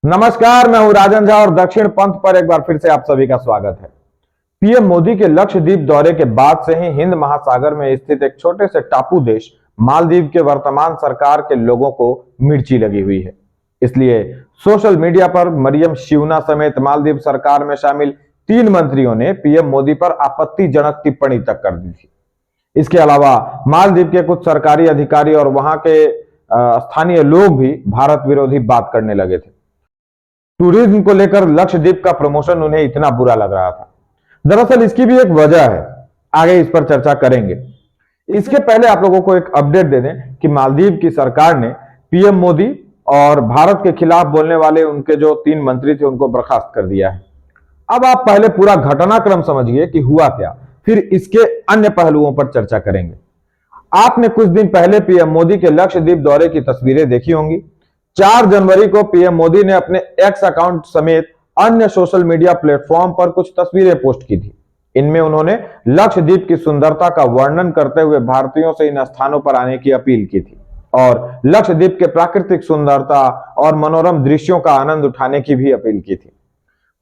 नमस्कार, मैं हूं राजन झा और दक्षिण पंथ पर एक बार फिर से आप सभी का स्वागत है। पीएम मोदी के लक्षद्वीप दौरे के बाद से ही हिंद महासागर में स्थित एक छोटे से टापू देश मालदीव के वर्तमान सरकार के लोगों को मिर्ची लगी हुई है। इसलिए सोशल मीडिया पर मरियम शिवना समेत मालदीव सरकार में शामिल 3 मंत्रियों ने पीएम मोदी पर आपत्तिजनक टिप्पणी तक कर दी थी। इसके अलावा मालदीव के कुछ सरकारी अधिकारी और वहां के स्थानीय लोग भी भारत विरोधी बात करने लगे थे। टूरिज्म को लेकर लक्षद्वीप का प्रमोशन उन्हें इतना बुरा लग रहा था। दरअसल इसकी भी एक वजह है, आगे इस पर चर्चा करेंगे। इसके पहले आप लोगों को एक अपडेट दे दें कि मालदीव की सरकार ने पीएम मोदी और भारत के खिलाफ बोलने वाले उनके जो 3 मंत्री थे उनको बर्खास्त कर दिया है। अब आप पहले पूरा घटनाक्रम समझिए कि हुआ क्या, फिर इसके अन्य पहलुओं पर चर्चा करेंगे। आपने कुछ दिन पहले पीएम मोदी के लक्षद्वीप दौरे की तस्वीरें देखी होंगी। 4 जनवरी को पीएम मोदी ने अपने एक्स अकाउंट समेत अन्य सोशल मीडिया प्लेटफॉर्म पर कुछ तस्वीरें पोस्ट की थी। इनमें उन्होंने लक्षद्वीप की सुंदरता का वर्णन करते हुए भारतीयों से इन स्थानों पर आने की अपील की थी और लक्षद्वीप के प्राकृतिक सुंदरता और मनोरम दृश्यों का आनंद उठाने की भी अपील की थी।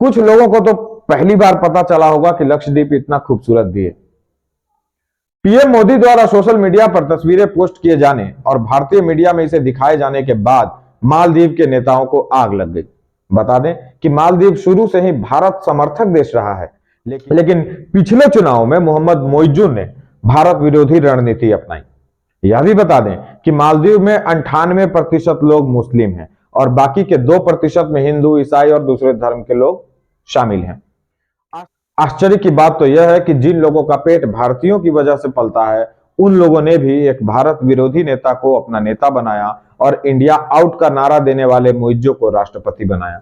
कुछ लोगों को तो पहली बार पता चला होगा कि लक्षद्वीप इतना खूबसूरत भी है। पीएम मोदी द्वारा सोशल मीडिया पर तस्वीरें पोस्ट किए जाने और भारतीय मीडिया में इसे दिखाए जाने के बाद मालदीव के नेताओं को आग लग गई। बता दें कि मालदीव शुरू से ही भारत समर्थक देश रहा है, लेकिन पिछले चुनाव में मोहम्मद मोइजुन ने भारत विरोधी रणनीति अपनाई। यह भी बता दें कि मालदीव में 98% लोग मुस्लिम हैं और बाकी के 2% में हिंदू, ईसाई और दूसरे धर्म के लोग शामिल हैं। आश्चर्य की बात तो यह है कि जिन लोगों का पेट भारतीयों की वजह से पलता है, उन लोगों ने भी एक भारत विरोधी नेता को अपना नेता बनाया और इंडिया आउट का नारा देने वाले मुइज्जो को राष्ट्रपति बनाया।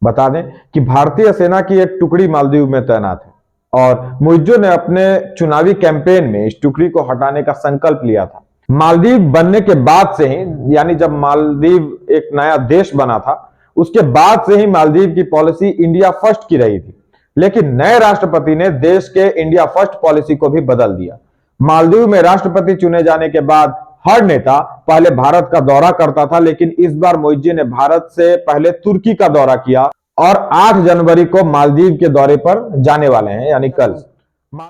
बता दें कि भारतीय सेना की एक टुकड़ी मालदीव में तैनात है और मुइज्जो ने अपने चुनावी कैंपेन में इस टुकड़ी को हटाने का संकल्प लिया था। मालदीव बनने के बाद से ही, यानी जब मालदीव एक नया देश बना था, उसके बाद से ही मालदीव की पॉलिसी इंडिया फर्स्ट की रही थी। लेकिन नए राष्ट्रपति ने देश के इंडिया फर्स्ट पॉलिसी को भी बदल दिया। मालदीव में राष्ट्रपति चुने जाने के बाद हर नेता पहले भारत का दौरा करता था, लेकिन इस बार मोइज्जी ने भारत से पहले तुर्की का दौरा किया और 8 जनवरी को मालदीव के दौरे पर जाने वाले हैं, यानी कल।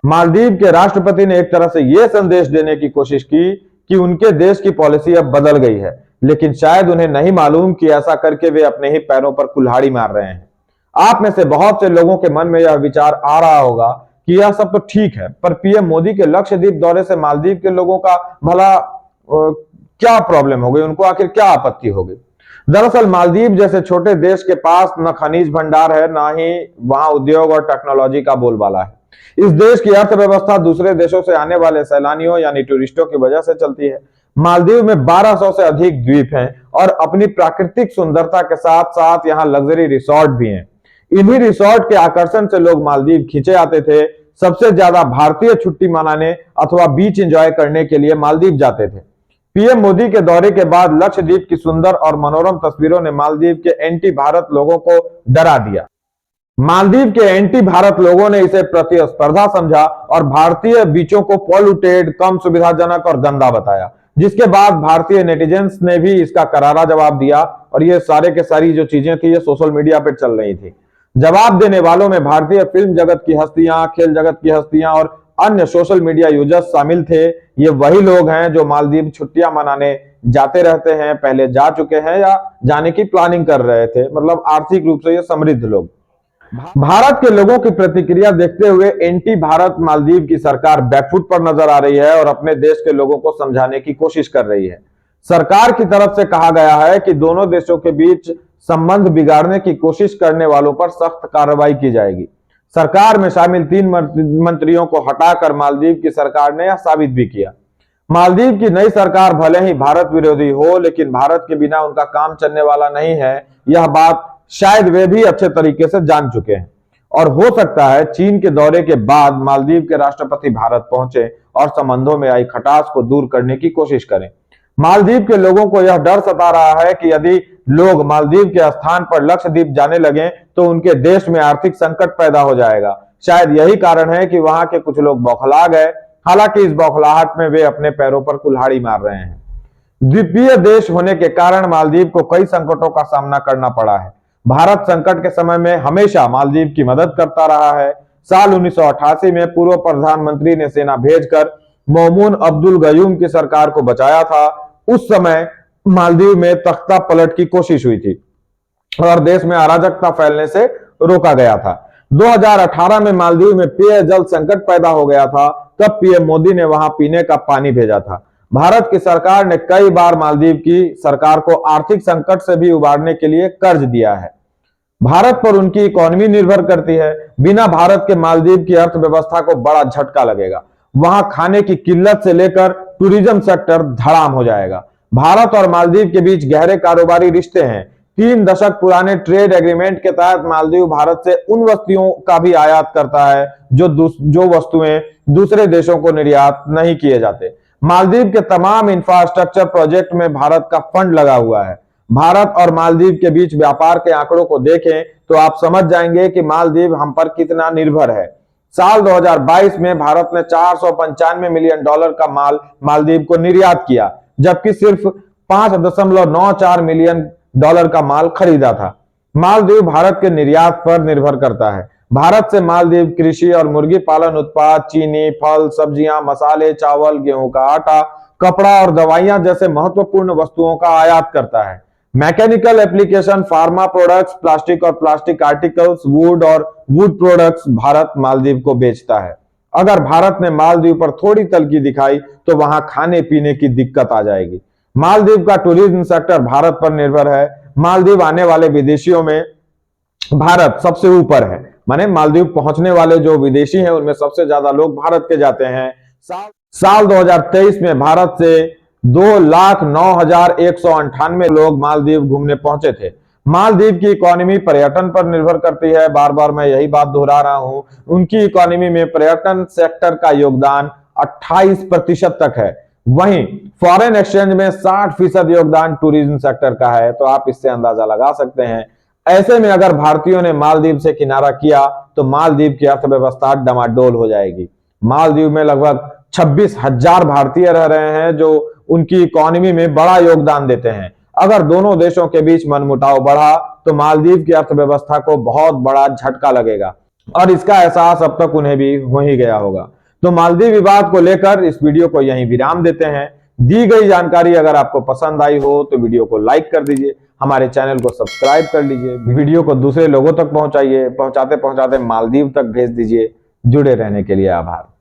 मालदीव के राष्ट्रपति ने एक तरह से यह संदेश देने की कोशिश की कि उनके देश की पॉलिसी अब बदल गई है, लेकिन शायद उन्हें नहीं मालूम कि ऐसा करके वे अपने ही पैरों पर कुल्हाड़ी मार रहे हैं। आप में से बहुत से लोगों के मन में यह विचार आ रहा होगा कि यह सब तो ठीक है, पर पीएम मोदी के लक्षद्वीप दौरे से मालदीव के लोगों का भला क्या प्रॉब्लम हो गई, उनको आखिर क्या आपत्ति हो गई। दरअसल मालदीव जैसे छोटे देश के पास न खनिज भंडार है, ना ही वहां उद्योग और टेक्नोलॉजी का बोलबाला है। इस देश की अर्थव्यवस्था दूसरे देशों से आने वाले सैलानियों यानी टूरिस्टों की वजह से चलती है। मालदीव में 1200 से अधिक द्वीप हैं और अपनी प्राकृतिक सुंदरता के साथ साथ यहाँ लग्जरी रिसोर्ट भी हैं। इन्हीं रिसोर्ट के आकर्षण से लोग मालदीव खींचे आते थे। सबसे ज्यादा भारतीय छुट्टी मनाने अथवा बीच एंजॉय करने के लिए मालदीव जाते थे। पीएम मोदी के दौरे के बाद लक्षद्वीप की सुंदर और मनोरम तस्वीरों ने मालदीव के एंटी भारत लोगों को डरा दिया। मालदीव के एंटी भारत लोगों ने इसे प्रतिस्पर्धा समझा और भारतीय बीचों को पॉल्यूटेड, कम सुविधाजनक और गंदा बताया, जिसके बाद भारतीय नेटिजन्स ने भी इसका करारा जवाब दिया और ये सारे के सारी जो चीजें थी ये सोशल मीडिया पर चल रही थी। जवाब देने वालों में भारतीय फिल्म जगत की हस्तियां, खेल जगत की हस्तियां और अन्य सोशल मीडिया यूजर्स शामिल थे। ये वही लोग हैं जो मालदीव छुट्टियां मनाने जाते रहते हैं, पहले जा चुके हैं या जाने की प्लानिंग कर रहे थे, मतलब आर्थिक रूप से ये समृद्ध लोग। भारत के लोगों की प्रतिक्रिया देखते हुए एंटी भारत मालदीव की सरकार बैकफुट पर नजर आ रही है और अपने देश के लोगों को समझाने की कोशिश कर रही है। सरकार की तरफ से कहा गया है कि दोनों देशों के बीच संबंध बिगाड़ने की कोशिश करने वालों पर सख्त कार्रवाई की जाएगी। सरकार में शामिल 3 मंत्रियों को हटाकर मालदीव की सरकार ने यह साबित भी किया। मालदीव की नई सरकार भले ही भारत विरोधी हो, लेकिन भारत के बिना उनका काम चलने वाला नहीं है। यह बात शायद वे भी अच्छे तरीके से जान चुके हैं और हो सकता है चीन के दौरे के बाद मालदीव के राष्ट्रपति भारत पहुंचे और संबंधों में आई खटास को दूर करने की कोशिश करें। मालदीव के लोगों को यह डर सता रहा है कि यदि लोग मालदीव के स्थान पर लक्षद्वीप जाने लगे तो उनके देश में आर्थिक संकट पैदा हो जाएगा। शायद यही कारण है कि वहां के कुछ लोग बौखला गए। हालांकि इस बौखलाहट में वे अपने पैरों पर कुल्हाड़ी मार रहे हैं। द्वीपीय देश होने के कारण मालदीव को कई संकटों का सामना करना पड़ा है। भारत संकट के समय में हमेशा मालदीव की मदद करता रहा है। साल 1988 में पूर्व प्रधानमंत्री ने सेना भेजकर मौमून अब्दुल गयूम की सरकार को बचाया था। उस समय मालदीव में तख्ता पलट की कोशिश हुई थी और देश में अराजकता फैलने से रोका गया था। 2018 में मालदीव में पेयजल संकट पैदा हो गया था, तब पीएम मोदी ने वहां पीने का पानी भेजा था। भारत की सरकार ने कई बार मालदीव की सरकार को आर्थिक संकट से भी उबारने के लिए कर्ज दिया है। भारत पर उनकी इकोनॉमी निर्भर करती है। बिना भारत के मालदीव की अर्थव्यवस्था को बड़ा झटका लगेगा। वहां खाने की किल्लत से लेकर टूरिज्म सेक्टर धड़ाम हो जाएगा। भारत और मालदीव के बीच गहरे कारोबारी रिश्ते हैं। 3 दशक पुराने ट्रेड एग्रीमेंट के तहत मालदीव भारत से उन वस्तुओं का भी आयात करता है जो वस्तुएं दूसरे देशों को निर्यात नहीं किए जाते। मालदीव के तमाम इंफ्रास्ट्रक्चर प्रोजेक्ट में भारत का फंड लगा हुआ है। भारत और मालदीव के बीच व्यापार के आंकड़ों को देखें तो आप समझ जाएंगे कि मालदीव हम पर कितना निर्भर है। साल 2022 में भारत ने $495 मिलियन का माल मालदीव को निर्यात किया, जबकि सिर्फ $5.94 मिलियन का माल खरीदा था। मालदीव भारत के निर्यात पर निर्भर करता है। भारत से मालदीव कृषि और मुर्गी पालन उत्पाद, चीनी, फल, सब्जियां, मसाले, चावल, गेहूं का आटा, कपड़ा और दवाइयां जैसे महत्वपूर्ण वस्तुओं का आयात करता है। Mechanical application, pharma products, plastic और प्लास्टिक आर्टिकल्स, वुड और वुड प्रोडक्ट्स भारत मालदीव को बेचता है। अगर भारत ने मालदीव पर थोड़ी तलखी दिखाई तो वहां खाने पीने की दिक्कत आ जाएगी। मालदीव का टूरिज्म सेक्टर भारत पर निर्भर है। मालदीव आने वाले विदेशियों में भारत सबसे ऊपर है। माने मालदीव पहुंचने वाले जो विदेशी हैं उनमें सबसे ज्यादा लोग भारत के जाते हैं। साल 2023 में भारत से 2,09,198 लोग मालदीव घूमने पहुंचे थे। मालदीव की इकोनॉमी पर्यटन पर निर्भर करती है। बार बार मैं यही बात दोहरा रहा हूं। उनकी इकोनॉमी में पर्यटन सेक्टर का योगदान 28% तक है। वहीं फॉरेन एक्सचेंज में 60% योगदान टूरिज्म सेक्टर का है। तो आप इससे अंदाजा लगा सकते हैं। ऐसे में अगर भारतीयों ने मालदीव से किनारा किया तो मालदीव की अर्थव्यवस्था डमाडोल हो जाएगी। मालदीव में लगभग 26,000 भारतीय रह रहे हैं जो उनकी इकोनॉमी में बड़ा योगदान देते हैं। अगर दोनों देशों के बीच मनमुटाव बढ़ा तो मालदीव की अर्थव्यवस्था को बहुत बड़ा झटका लगेगा और इसका एहसास अब तक उन्हें भी हो ही गया होगा। तो मालदीव विवाद को लेकर इस वीडियो को यहीं विराम देते हैं। दी गई जानकारी अगर आपको पसंद आई हो तो वीडियो को लाइक कर दीजिए, हमारे चैनल को सब्सक्राइब कर लीजिए, वीडियो को दूसरे लोगों तक पहुंचाइए, पहुंचाते पहुंचाते मालदीव तक भेज दीजिए। जुड़े रहने के लिए आभार।